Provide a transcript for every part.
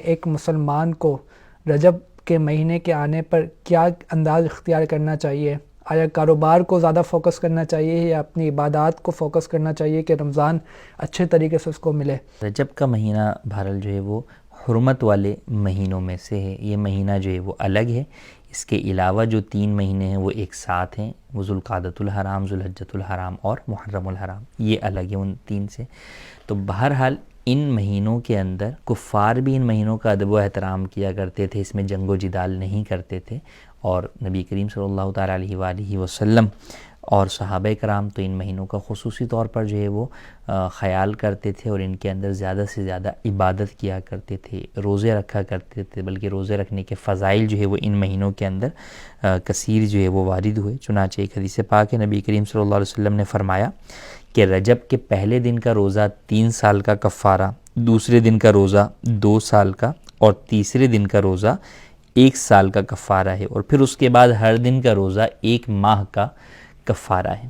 ایک مسلمان کو رجب کے مہینے کے آنے پر کیا انداز اختیار کرنا چاہیے؟ آیا کاروبار کو زیادہ فوکس کرنا چاہیے یا اپنی عبادات کو فوکس کرنا چاہیے کہ رمضان اچھے طریقے سے اس کو ملے؟ رجب کا مہینہ بہرحال جو ہے وہ حرمت والے مہینوں میں سے ہے. یہ مہینہ جو ہے وہ الگ ہے. اس کے علاوہ جو 3 مہینے ہیں وہ ایک ساتھ ہیں، وہ ذوالقعدۃ الحرام، ذوالحجۃ الحرام اور محرم الحرام. یہ الگ ہے ان 3 سے. تو بہرحال ان مہینوں کے اندر کفار بھی ان مہینوں کا ادب و احترام کیا کرتے تھے، اس میں جنگ و جدال نہیں کرتے تھے، اور نبی کریم صلی اللہ تعالیٰ علیہ وآلہ وسلم اور صحابہ کرام تو ان مہینوں کا خصوصی طور پر جو ہے وہ خیال کرتے تھے، اور ان کے اندر زیادہ سے زیادہ عبادت کیا کرتے تھے، روزے رکھا کرتے تھے، بلکہ روزے رکھنے کے فضائل جو ہے وہ ان مہینوں کے اندر کثیر جو ہے وہ وارد ہوئے. چنانچہ ایک حدیث پاک ہے، نبی کریم صلی اللہ علیہ وسلم نے فرمایا کہ رجب کے پہلے دن کا روزہ 3 سال کا کفارہ، دوسرے دن کا روزہ 2 سال کا، اور تیسرے دن کا روزہ 1 سال کا کفارہ ہے، اور پھر اس کے بعد ہر دن کا روزہ 1 ماہ کا کفارہ ہے.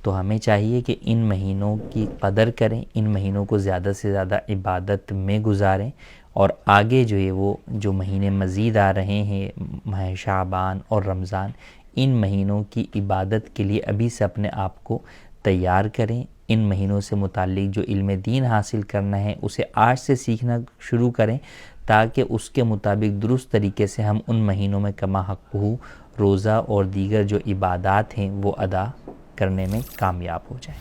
تو ہمیں چاہیے کہ ان مہینوں کی قدر کریں، ان مہینوں کو زیادہ سے زیادہ عبادت میں گزاریں، اور آگے جو ہے وہ جو مہینے مزید آ رہے ہیں، ماہ شعبان اور رمضان، ان مہینوں کی عبادت کے لیے ابھی سے اپنے آپ کو تیار کریں. ان مہینوں سے متعلق جو علم دین حاصل کرنا ہے اسے آج سے سیکھنا شروع کریں، تاکہ اس کے مطابق درست طریقے سے ہم ان مہینوں میں کما حق ہو روزہ اور دیگر جو عبادات ہیں وہ ادا کرنے میں کامیاب ہو جائیں.